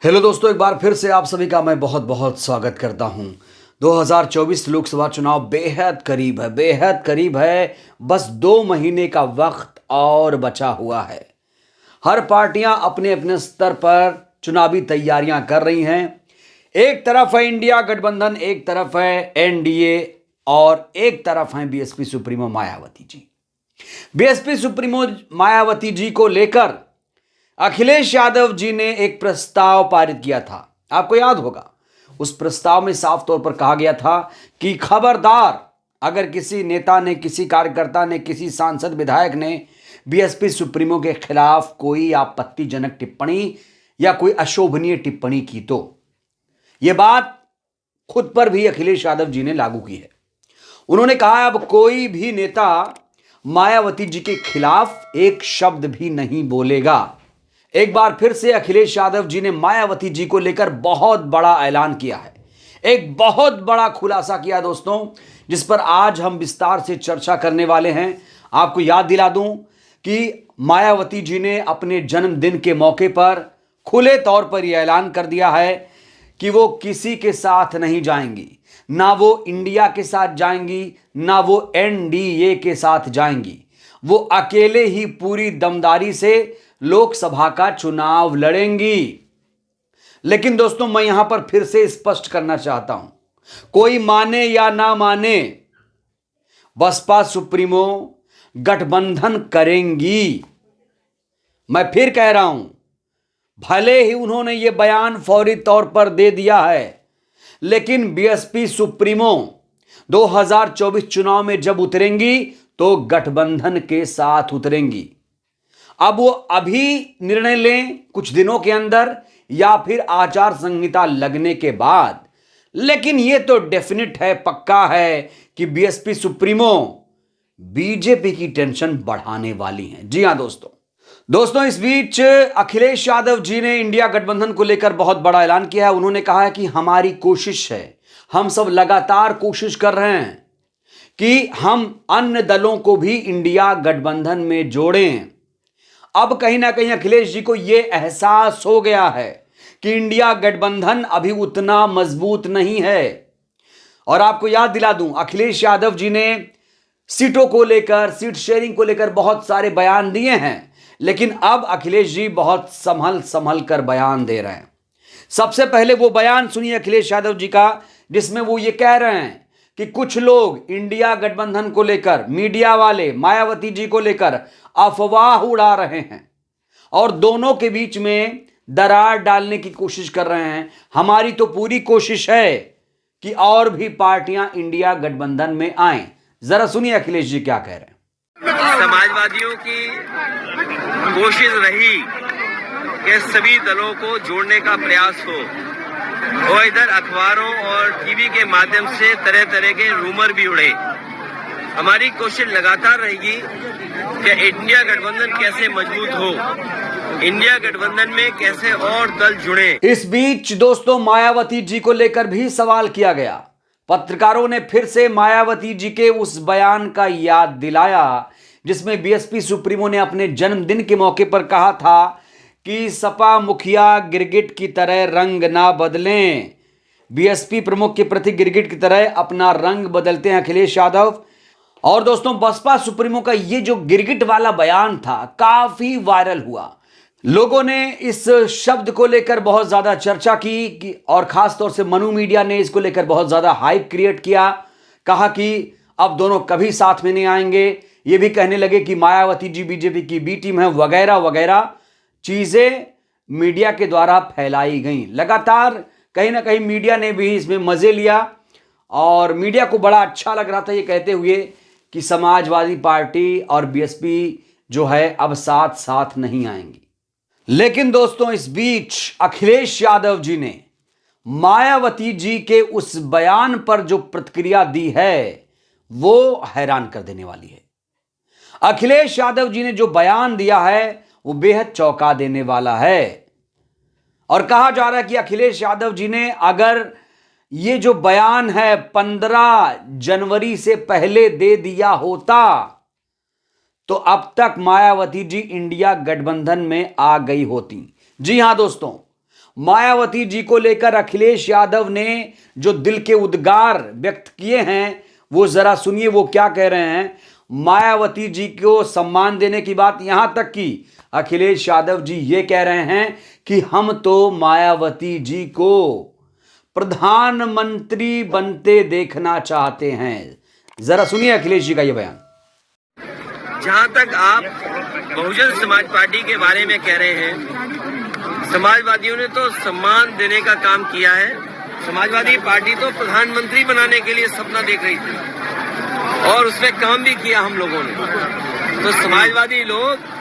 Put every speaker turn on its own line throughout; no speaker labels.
Hello दोस्तों, एक बार फिर से आप सभी का मैं बहुत बहुत स्वागत करता हूं। 2024 लोकसभा चुनाव बेहद करीब है। बस 2 महीने का वक्त और बचा हुआ है। हर पार्टियां अपने अपने स्तर पर चुनावी तैयारियां कर रही हैं। एक तरफ है इंडिया गठबंधन, एक तरफ है एनडीए और एक तरफ है BSP supremo Mayawati ji. BSP supremo Mayawati ji को लेकर अखिलेश यादव जी ने एक प्रस्ताव पारित किया था। आपको याद होगा, उस प्रस्ताव में साफ तौर पर कहा गया था कि खबरदार, अगर किसी नेता ने, किसी कार्यकर्ता ने, किसी सांसद विधायक ने बीएसपी सुप्रीमो के खिलाफ कोई आपत्तिजनक टिप्पणी या कोई अशोभनीय टिप्पणी की तो यह बात खुद पर भी अखिलेश यादव जी ने लागू की है। उन्होंने कहा अब कोई भी नेता मायावती जी के खिलाफ एक शब्द भी नहीं बोलेगा। एक बार फिर से अखिलेश यादव जी ने मायावती जी को लेकर बहुत बड़ा ऐलान किया है, एक बहुत बड़ा खुलासा किया दोस्तों, जिस पर आज हम विस्तार से चर्चा करने वाले हैं। आपको याद दिला दूं कि मायावती जी ने अपने जन्मदिन के मौके पर खुले तौर पर यह ऐलान कर दिया है कि वो किसी के साथ नहीं जाएंगी, ना वो इंडिया के साथ जाएंगी, ना वो एनडीए के साथ जाएंगी। वो अकेले ही पूरी दमदारी से लोकसभा का चुनाव लड़ेंगी। लेकिन दोस्तों, मैं यहां पर फिर से स्पष्ट करना चाहता हूं, कोई माने या ना माने, बसपा सुप्रीमो गठबंधन करेंगी। मैं फिर कह रहा हूं, भले ही उन्होंने यह बयान फौरी तौर पर दे दिया है, लेकिन बीएसपी सुप्रीमो 2024 चुनाव में जब उतरेंगी तो गठबंधन के साथ उतरेंगी। अब वो अभी निर्णय लें कुछ दिनों के अंदर या फिर आचार संहिता लगने के बाद, लेकिन ये तो डेफिनेट है, पक्का है कि बीएसपी सुप्रीमो बीजेपी की टेंशन बढ़ाने वाली हैं। जी हां दोस्तों, इस बीच अखिलेश यादव जी ने इंडिया गठबंधन को लेकर बहुत बड़ा ऐलान किया है। उन्होंने कहा है कि हमारी कोशिश है, हम सब लगातार कोशिश कर रहे हैं कि हम अन्य दलों को भी इंडिया गठबंधन में जोड़ें। अब कहीं ना कहीं अखिलेश जी को यह एहसास हो गया है कि इंडिया गठबंधन अभी उतना मजबूत नहीं है। और आपको याद दिला दूं, अखिलेश यादव जी ने सीटों को लेकर, सीट शेयरिंग को लेकर बहुत सारे बयान दिए हैं, लेकिन अब अखिलेश जी बहुत संभल कर बयान दे रहे हैं। सबसे पहले वो बयान सुनिए अखिलेश यादव जी का, जिसमें वो ये कह रहे हैं कि कुछ लोग इंडिया गठबंधन को लेकर, मीडिया वाले मायावती जी को लेकर अफवाह उड़ा रहे हैं और दोनों के बीच में दरार डालने की कोशिश कर रहे हैं। हमारी तो पूरी कोशिश है कि और भी पार्टियां इंडिया गठबंधन में आएं। जरा सुनिए अखिलेश जी क्या कह रहे हैं।
समाजवादियों की कोशिश रही कि सभी दलों को जोड़ने का प्रयास हो, और इधर अखबारों और टीवी के माध्यम से तरह तरह के रूमर भी उड़े। हमारी कोशिश लगातार रहेगी कि इंडिया गठबंधन कैसे मजबूत हो, इंडिया गठबंधन में कैसे और दल जुड़े।
इस बीच दोस्तों, मायावती जी को लेकर भी सवाल किया गया। पत्रकारों ने फिर से मायावती जी के उस बयान का याद दिलाया जिसमें बीएसपी सुप्रीमो ने अपने जन्मदिन के मौके पर कहा था कि सपा मुखिया गिरगिट की तरह रंग ना बदलें। बीएसपी प्रमुख के प्रति गिरगिट की तरह अपना रंग बदलते हैं अखिलेश यादव। और दोस्तों, बसपा सुप्रीमो का ये जो गिरगिट वाला बयान था, काफी वायरल हुआ। लोगों ने इस शब्द को लेकर बहुत ज्यादा चर्चा की और खासतौर से मनु मीडिया ने इसको लेकर बहुत ज्यादा हाइप क्रिएट किया। कहा कि अब दोनों कभी साथ में नहीं आएंगे। ये भी कहने लगे कि मायावती जी बीजेपी की बी टीम है, वगैरह वगैरह चीजें मीडिया के द्वारा फैलाई गई। लगातार कहीं ना कहीं मीडिया ने भी इसमें मजे लिया और मीडिया को बड़ा अच्छा लग रहा था ये कहते हुए कि समाजवादी पार्टी और बीएसपी जो है अब साथ साथ नहीं आएंगी। लेकिन दोस्तों, इस बीच अखिलेश यादव जी ने मायावती जी के उस बयान पर जो प्रतिक्रिया दी है वो हैरान कर देने वाली है। अखिलेश यादव जी ने जो बयान दिया है वो बेहद चौंका देने वाला है। और कहा जा रहा है कि अखिलेश यादव जी ने अगर ये जो बयान है 15 जनवरी से पहले दे दिया होता तो अब तक मायावती जी इंडिया गठबंधन में आ गई होती। जी हां दोस्तों, मायावती जी को लेकर अखिलेश यादव ने जो दिल के उद्गार व्यक्त किए हैं वो जरा सुनिए, वो क्या कह रहे हैं। मायावती जी को सम्मान देने की बात, यहां तक कि अखिलेश यादव जी ये कह रहे हैं कि हम तो मायावती जी को प्रधानमंत्री बनते देखना चाहते हैं। जरा सुनिए अखिलेश जी का ये बयान।
जहां तक आप बहुजन समाज पार्टी के बारे में कह रहे हैं, समाजवादियों ने तो सम्मान देने का काम किया है। समाजवादी पार्टी तो प्रधानमंत्री बनाने के लिए सपना देख रही थी और उसमें काम भी किया हम लोगों ने। तो समाजवादी लोग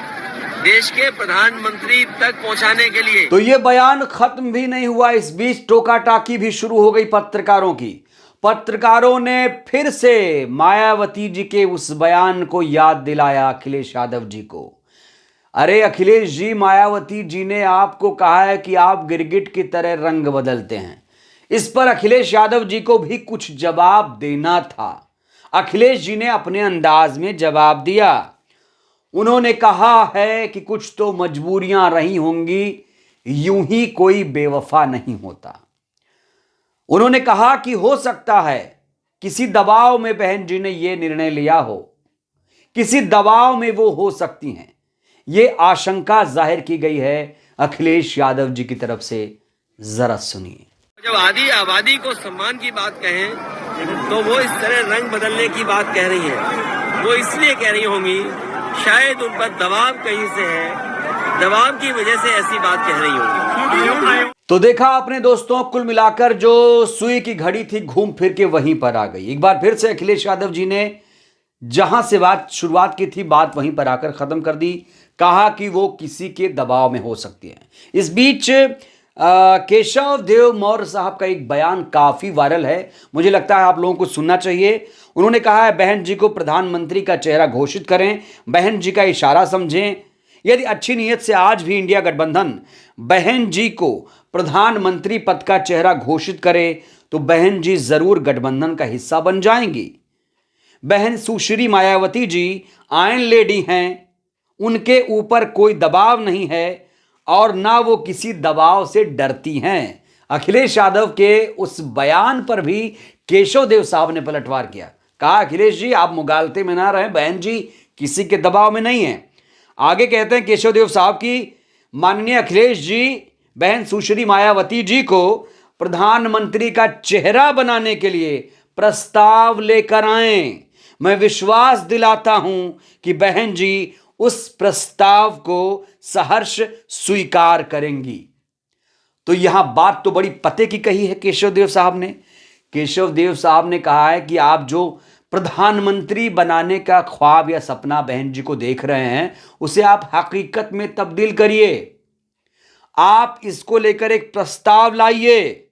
देश के प्रधानमंत्री तक पहुंचाने के लिए।
तो ये बयान खत्म भी नहीं हुआ, इस बीच टोका टाकी भी शुरू हो गई पत्रकारों की। पत्रकारों ने फिर से मायावती जी के उस बयान को याद दिलाया अखिलेश यादव जी को। अरे अखिलेश जी, मायावती जी ने आपको कहा है कि आप गिरगिट की तरह रंग बदलते हैं। इस पर अखिलेश यादव जी को भी कुछ जवाब देना था। अखिलेश जी ने अपने अंदाज में जवाब दिया। उन्होंने कहा है कि कुछ तो मजबूरियां रही होंगी, यूं ही कोई बेवफा नहीं होता। उन्होंने कहा कि हो सकता है किसी दबाव में बहन जी ने यह निर्णय लिया हो, किसी दबाव में वो हो सकती हैं, ये आशंका जाहिर की गई है अखिलेश यादव जी की तरफ से। जरा सुनिए।
जब आदि आबादी को सम्मान की बात कहें तो वो इस तरह रंग बदलने की बात कह रही है। वो इसलिए कह रही होंगी, शायद उन पर दबाव कहीं से है, दबाव की वजह से ऐसी बात कह रही होंगी।
तो देखा आपने दोस्तों, कुल मिलाकर जो सुई की घड़ी थी घूम फिर के वहीं पर आ गई। एक बार फिर से अखिलेश यादव जी ने जहां से बात शुरुआत की थी, बात वहीं पर आकर खत्म कर दी। कहा कि वो किसी के दबाव में हो सकती है। इस बीच केशव देव मौर्य साहब का एक बयान काफी वायरल है, मुझे लगता है आप लोगों को सुनना चाहिए। उन्होंने कहा है, बहन जी को प्रधानमंत्री का चेहरा घोषित करें, बहन जी का इशारा समझें। यदि अच्छी नीयत से आज भी इंडिया गठबंधन बहन जी को प्रधानमंत्री पद का चेहरा घोषित करे तो बहन जी जरूर गठबंधन का हिस्सा बन जाएंगी। बहन सुश्री मायावती जी आयरन लेडी हैं, उनके ऊपर कोई दबाव नहीं है और ना वो किसी दबाव से डरती हैं। अखिलेश यादव के उस बयान पर भी केशव देव साहब ने पलटवार किया। कहा, अखिलेश जी आप मुगालते में ना रहें, बहन जी किसी के दबाव में नहीं है। आगे कहते हैं केशव देव साहब की, माननीय अखिलेश जी बहन सुश्री मायावती जी को प्रधानमंत्री का चेहरा बनाने के लिए प्रस्ताव लेकर आए। मैं विश्वास दिलाता हूं कि बहन जी उस प्रस्ताव को सहर्ष स्वीकार करेंगी। तो यहां बात तो बड़ी पते की कही है केशव देव साहब ने। केशव देव साहब ने कहा है कि आप जो प्रधानमंत्री बनाने का ख्वाब या सपना बहन जी को देख रहे हैं, उसे आप हकीकत में तब्दील करिए। आप इसको लेकर एक प्रस्ताव लाइए।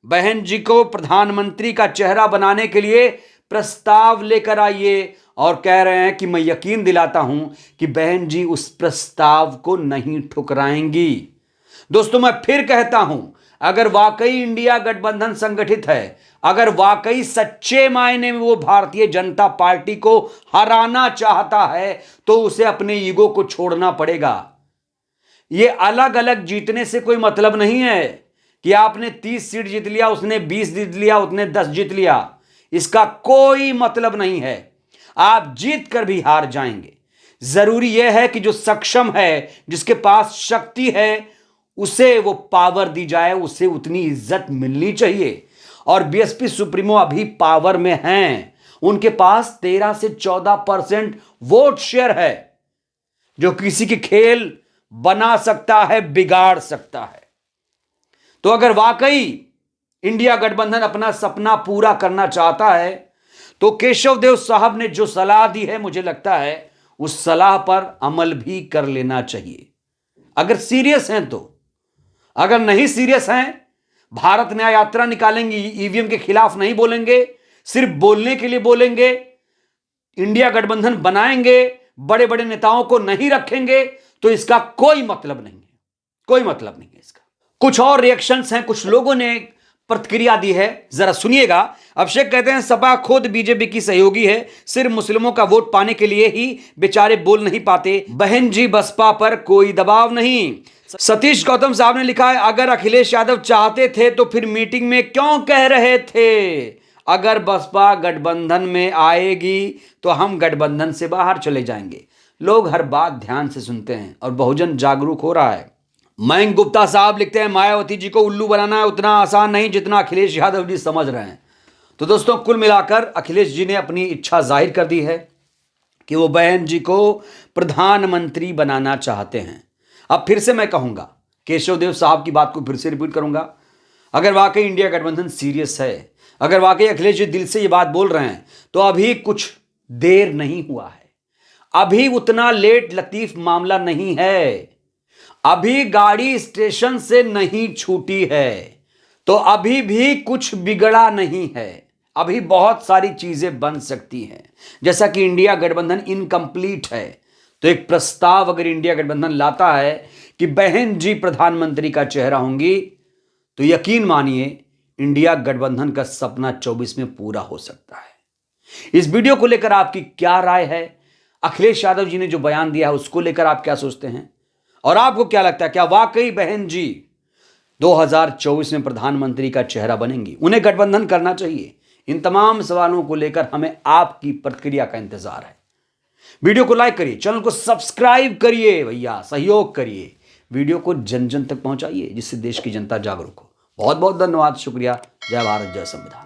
बहन जी को प्रधानमंत्री का चेहरा बनाने के लिए प्रस्ताव लेकर आइए। और कह रहे हैं कि मैं यकीन दिलाता हूं कि बहन जी उस प्रस्ताव को नहीं ठुकराएंगी। दोस्तों, मैं फिर कहता हूं, अगर वाकई इंडिया गठबंधन संगठित है, अगर वाकई सच्चे मायने में वो भारतीय जनता पार्टी को हराना चाहता है, तो उसे अपने ईगो को छोड़ना पड़ेगा। ये अलग अलग जीतने से कोई मतलब नहीं है कि आपने 30 सीट जीत लिया, उसने 20 जीत लिया, उसने 10 जीत लिया। इसका कोई मतलब नहीं है। आप जीत कर भी हार जाएंगे। जरूरी यह है कि जो सक्षम है, जिसके पास शक्ति है, उसे वो पावर दी जाए, उसे उतनी इज्जत मिलनी चाहिए। और बीएसपी सुप्रीमो अभी पावर में हैं। उनके पास 13 से 14% वोट शेयर है, जो किसी की खेल बना सकता है, बिगाड़ सकता है। तो अगर वाकई इंडिया गठबंधन अपना सपना पूरा करना चाहता है, तो केशव देव साहब ने जो सलाह दी है, मुझे लगता है उस सलाह पर अमल भी कर लेना चाहिए, अगर सीरियस हैं तो। अगर नहीं सीरियस हैं, भारत न्याय यात्रा निकालेंगे, ईवीएम के खिलाफ नहीं बोलेंगे, सिर्फ बोलने के लिए बोलेंगे, इंडिया गठबंधन बनाएंगे, बड़े बड़े नेताओं को नहीं रखेंगे, तो इसका कोई मतलब नहीं है, कोई मतलब नहीं है इसका। कुछ और रिएक्शंस हैं, कुछ लोगों ने प्रतिक्रिया दी है, जरा सुनिएगा। अभिषेक कहते हैं, सपा खुद बीजेपी की सहयोगी है, सिर्फ मुस्लिमों का वोट पाने के लिए ही बेचारे बोल नहीं पाते। बहन जी बसपा पर कोई दबाव नहीं। सतीश गौतम साहब ने लिखा है, अगर अखिलेश यादव चाहते थे तो फिर मीटिंग में क्यों कह रहे थे? अगर बसपा गठबंधन में आएगी तो हम गठबंधन से बाहर चले जाएंगे। लोग हर बात ध्यान से सुनते हैं और बहुजन जागरूक हो रहा है। मयंक गुप्ता साहब लिखते हैं, मायावती जी को उल्लू बनाना है उतना आसान नहीं जितना अखिलेश यादव जी समझ रहे हैं। तो दोस्तों, कुल मिलाकर अखिलेश जी ने अपनी इच्छा जाहिर कर दी है कि वो बहन जी को प्रधानमंत्री बनाना चाहते हैं। अब फिर से मैं कहूंगा, केशव देव साहब की बात को फिर से रिपीट करूंगा, अगर वाकई इंडिया गठबंधन सीरियस है, अगर वाकई अखिलेश जी दिल से ये बात बोल रहे हैं, तो अभी कुछ देर नहीं हुआ है। अभी उतना लेट लतीफ मामला नहीं है। अभी गाड़ी स्टेशन से नहीं छूटी है, तो अभी भी कुछ बिगड़ा नहीं है। अभी बहुत सारी चीजें बन सकती हैं। जैसा कि इंडिया गठबंधन इनकम्प्लीट है, तो एक प्रस्ताव अगर इंडिया गठबंधन लाता है कि बहन जी प्रधानमंत्री का चेहरा होंगी, तो यकीन मानिए इंडिया गठबंधन का सपना 24 में पूरा हो सकता है। इस वीडियो को लेकर आपकी क्या राय है? अखिलेश यादव जी ने जो बयान दिया है उसको लेकर आप क्या सोचते हैं? और आपको क्या लगता है, क्या वाकई बहन जी 2024 में प्रधानमंत्री का चेहरा बनेंगी? उन्हें गठबंधन करना चाहिए? इन तमाम सवालों को लेकर हमें आपकी प्रतिक्रिया का इंतजार है। वीडियो को लाइक करिए, चैनल को सब्सक्राइब करिए, भैया सहयोग करिए, वीडियो को जन जन तक पहुंचाइए जिससे देश की जनता जागरूक हो। बहुत बहुत धन्यवाद, शुक्रिया। जय भारत, जय संविधान।